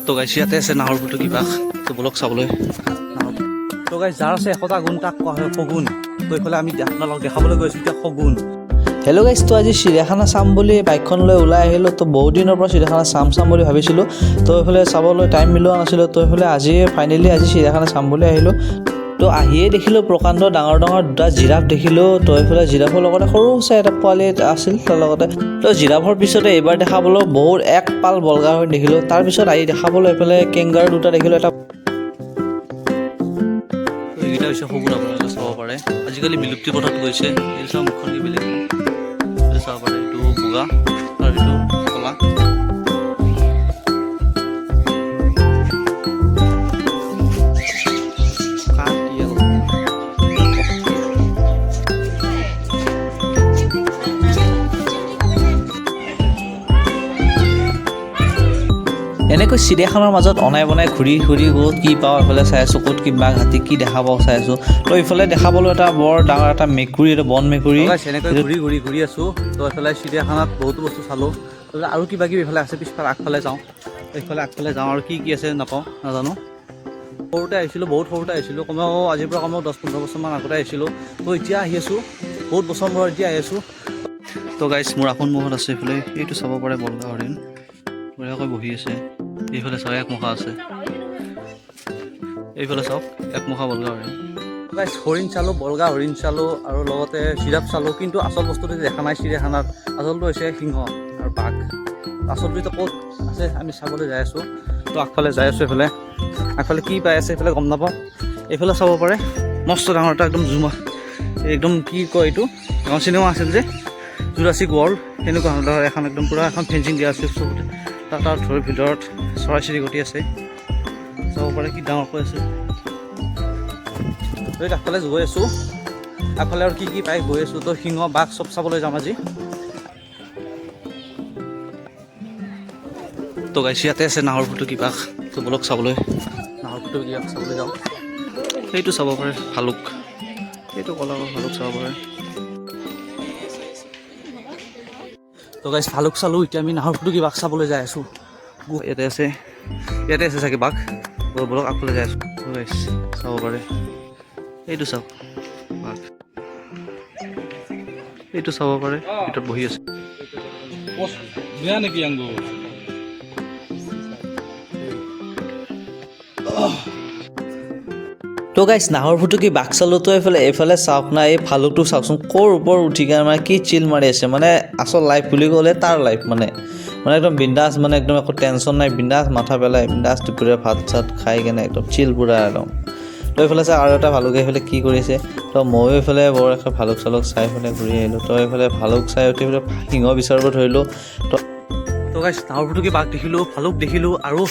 তো গাইছ ইয়াতে আছে নাহৰ ফুটুকী বাঘ তো বলক চাবলৈ তো গাইছ যাৰ আছে 100টা গুণ তাক কোৱা হয় শগুন তো এইফালে আমি আপোনালোকক দেখাবলৈ গৈছোঁ এতিয়া শগুন হেল্ল' গাইজ তো আজি চিৰিয়াখানা চাম বুলি বাইকখন লৈ ওলাই আহিলোঁ তো বহুত দিনৰ পৰা চিৰিয়াখানা চাম বুলি ভাবিছিলোঁ তো এইফালে চাবলৈ টাইম মিলোৱা নাছিলোঁ তো এইফালে আজি চিৰিয়াখানা চাম বুলি আহিলোঁ তো আহিয়ে দেখিলোঁ প্ৰকাণ্ড ডাঙৰ দুটা জিৰাফ দেখিলোঁ তো এইফালে জিৰাফৰ লগতে সৰু চাই এটা পোৱালি আছিল তাৰ লগতে তো জিৰাফৰ পিছতে এইবাৰ দেখাবলৈ বহুত এক পাল বলগা হৈ দেখিলোঁ তাৰপিছত আহি দেখাবলৈ এইফালে কেংগাৰু দুটা দেখিলোঁ এটা এইকেইটা হৈছে শগুন আপোনালোকে চাব পাৰে আজিকালি বিলুপ্তি পথত গৈছে এই চাওঁ মুখখন কি বেলেগ চাব পাৰে এইটো বগা আৰু এইটো কলা এনেকৈ চিৰিয়াখানাৰ মাজত অনাই বনাই ঘূৰি ক'ত কি পাওঁ এইফালে চাই আছোঁ ক'ত কি বাঘ হাতী কি দেখা পাওঁ চাই আছোঁ তো এইফালে দেখাবলৈ এটা বৰ ডাঙৰ এটা মেকুৰী এটা বন মেকুৰী এনেকৈ ঘূৰি আছোঁ তো এইফালে চিৰিয়াখানাত বহুতো বস্তু চালোঁ আৰু কিবা কিবি এইফালে আছে পিছফালে আগফালে যাওঁ এইফালে আগফালে যাওঁ আৰু কি আছে নাপাওঁ নাজানো সৰুতে আহিছিলোঁ বহুত সৰুতে আহিছিলোঁ কমেও আজিৰ পৰা কমেও 10-15 বছৰমান আগতে আহিছিলোঁ তো এতিয়া আহি আছোঁ বহুত বছৰ মূৰত এতিয়া আহি আছোঁ তো গাইছ মোৰ সন্মুখত আছে এইফালে এইটো চাব পাৰে বলগা হৰিণ বঢ়িয়াকৈ বহি আছে এইফালে চাওক একমুখা আছে এইফালে চাওক একমুখা বলগা হৰিণ গাইছ হৰিণ চালোঁ বলগা হৰিণ চালোঁ আৰু লগতে জিৰাফ চালোঁ কিন্তু আচল বস্তুটো দেখা নাই চিৰিয়াখানাত আচলটো হৈছে সিংহ আৰু বাঘ আচলটো এতিয়া ক'ত আছে আমি চাবলৈ যাই আছোঁ তো আগফালে যাই আছোঁ এইফালে আগফালে কি পাই আছে এইফালে গম নাপাওঁ এইফালে চাব পাৰে মস্ত ডাঙৰ এটা একদম কি কয় এইটো এখন চিনেমা আছিল যে জুৰাছিক ৱৰ্ল্ড সেনেকুৱা ধৰণৰ এখন একদম পূৰা এখন ফেঞ্চিং দিয়া আছে চবতে তাৰ ধৰ ভিতৰত চৰাই চিৰিকটি আছে চাব পাৰে কি ডাঙৰকৈ আছে আগফালে গৈ আছোঁ আগফালে আৰু কি পাই গৈ আছোঁ তো সিংহ বাঘ চব চাবলৈ যাম আজি তো গাইছ ইয়াতে আছে নাহৰ ফুটুকী বাঘ তো বলক চাবলৈ নাহৰ ফুটুকী বাঘ চাবলৈ যাওঁ সেইটো চাব পাৰে ভালুক সেইটো কলা ভালুক চাব পাৰে তো গাইছ ভালুক চালোঁ এতিয়া আমি নাহৰ ফুটুকী বাঘ চাবলৈ যাই আছোঁ ইয়াতে আছে চাগে বাঘ বলক আগফালে যাই আছোঁ তো গাইছ চাব পাৰে এইটো চাওক বাঘ এইটো চাব পাৰে ভিতৰত বহি আছে নেকি আংগু তো গাইছ নাহৰ ফুটুকী বাঘ চালোঁ তো এইফালে চাওক না এই ভালুকটো চাওকচোন ক'ৰ ওপৰত উঠি কিনে মানে কি চিল মাৰি আছে মানে আচল লাইফ বুলি ক'লে তাৰ লাইফ মানে একদম বিন্দাছ মানে একদম একো টেনশ্যন নাই বিন্দাছ মাথা পেলাই বিন্দাছ দুপৰীয়া ভাত চাত খাই কেনে একদম চিল পুৰা একদম তো এইফালে চাই আৰু এটা ভালুকে এইফালে কি কৰিছে তো ময়ো এইফালে বৰ এখন ভালুক চালুক চাই পেলাই ঘূৰি আহিলোঁ তো এইফালে ভালুক চাই উঠি পেলাই সিংহ বিচাৰিব ধৰিলোঁ তো গাইছ নাহৰ ফুটুকী বাঘ দেখিলোঁ ভালুক দেখিলোঁ আৰু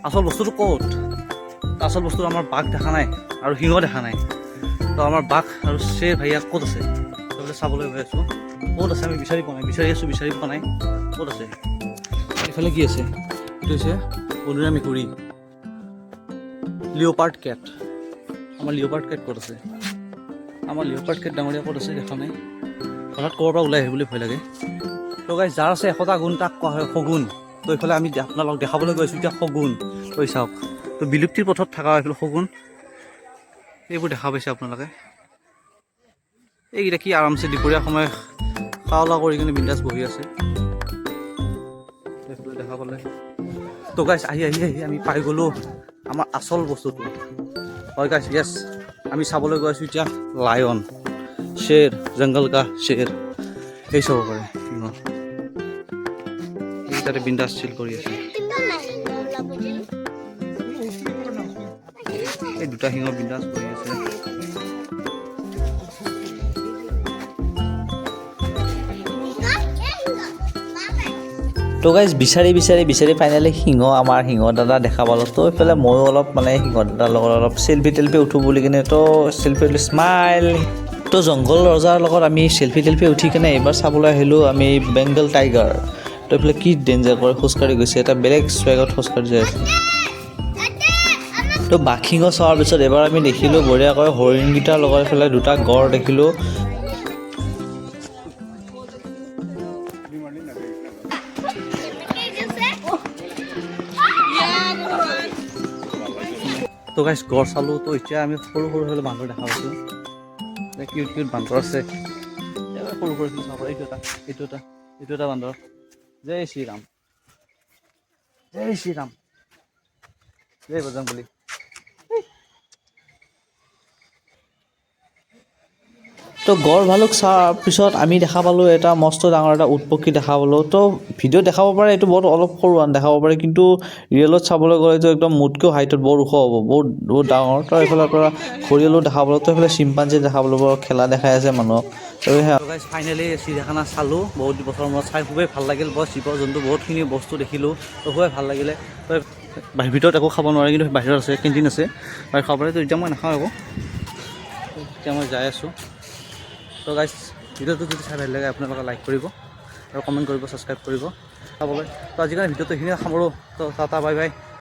আচল বস্তুটো ক'ত আচল বস্তু আমাৰ বাঘ দেখা নাই আৰু সিংহ দেখা নাই তো আমাৰ বাঘ আৰু শ্বেৰ ভাইয়া ক'ত আছে সেইফালে চাবলৈ গৈ আছোঁ ক'ত আছে আমি বিচাৰি পোৱা নাই ক'ত আছে এইফালে কি আছে এইটো হৈছে বনৰীয়া মেকুৰী লিঅ'পাৰ্ড কেট আমাৰ লিঅ'পাৰ্ড কেট ক'ত আছে আমাৰ লিঅ'পাৰ্ড কেট ডাঙৰীয়া ক'ত আছে দেখা নাই হঠাৎ ক'ৰ পৰা ওলাই আহিবলৈ ভয় লাগে তো গাইছ যাৰ আছে 100টা গুণ তাক কোৱা হয় শগুন তো এইফালে আমি আপোনালোকক দেখাবলৈ গৈছোঁ এতিয়া শগুন কৈ চাওক তো বিলুপ্তিৰ পথত থকা এইফালে শগুন এইবোৰ দেখা পাইছে আপোনালোকে এইকেইটা কি আৰামছে দুপৰীয়া সময় খাৱলা কৰি কিনে বিন্দাছ বহি আছে এইফালে দেখা পালে তো গাইছ আহি আমি পাই গ'লোঁ আমাৰ আচল বস্তুটো হয় গাইছ য়েছ আমি চাবলৈ গৈ আছোঁ এতিয়া লায়ন শ্বেৰ জংগল কা শ্বেৰ এই চাব পাৰে তাতে বিন্দাছ চিল কৰি আছে এই দুটা সিংহ বিন্দাছ কৰি আছে তো গাইজ বিচাৰি ফাইনেলি আমাৰ সিংহ দাদা দেখা পালোঁ তো এইফালে ময়ো অলপ মানে সিংহ দাদাৰ লগত অলপ চেল্ফি উঠোঁ বুলি কিনে তো চেল্ফি স্মাইল তো জংঘল ৰজাৰ লগত আমি চেল্ফি উঠি কিনে এইবাৰ চাবলৈ আহিলোঁ আমি বেংগল টাইগাৰ তো এইফালে কি ডেঞ্জাৰ কৰি খোজকাঢ়ি গৈছে এটা বেলেগ স্ৱেগত খোজকাঢ়ি যাই আছে তো বাঘ সিংহ চোৱাৰ পিছত এবাৰ আমি দেখিলোঁ বঢ়িয়াকৈ হৰিণকেইটাৰ লগত এইফালে দুটা গড় দেখিলোঁ তো গাইছ গড় চালোঁ তো এতিয়া আমি সৰু সৰু হ'লে বান্দৰ দেখা পাইছোঁ কিউট কিউট বান্দৰ আছে সৰু সৰু চাব এইটো এটা বান্দৰ জয় শ্ৰীৰাম জয় বজৰংবলী তো গড় ভালুক চোৱাৰ পিছত আমি দেখা পালোঁ এটা মস্ত ডাঙৰ এটা উট পক্ষী দেখা পালোঁ তো ভিডিঅ'ত দেখাব পাৰে এইটো বহুত অলপ সৰু দেখাব পাৰে কিন্তু ৰিয়েলত চাবলৈ গ'লে এইটো একদম মোতকৈও হাইটত বৰ ওখ হ'ব বহুত ডাঙৰ তো এইফালৰ পৰা ঘৰিয়ালো দেখা পালোঁ তো এইফালে চিম্পাঞ্জী দেখা পালোঁ বৰ খেলা দেখাই আছে মানুহক তো গাইজ ফাইনেলি চিৰিয়াখানা চালোঁ বহুত বছৰৰ মূৰত চাই খুবেই ভাল লাগিল বৰ জীৱ জন্তু বহুতখিনি বস্তু দেখিলোঁ তো খুবেই ভাল লাগিলে তো ভিতৰত একো খাব নোৱাৰে কিন্তু বাহিৰত আছে কেণ্টিন আছে বাহিৰত খাব পাৰে তো এতিয়া মই নাখাওঁ একো এতিয়া মই যাই আছোঁ তো গাইজ ভিডিঅ'টো যদি চাই ভাল লাগে আপোনালোকে লাইক কৰিব আৰু কমেণ্ট কৰিব ছাবস্ক্ৰাইব কৰিব চাবলৈ তো আজিকালি ভিডিঅ'টো এইখিনিয়ে সামৰোঁ তো টাটা বাই বাই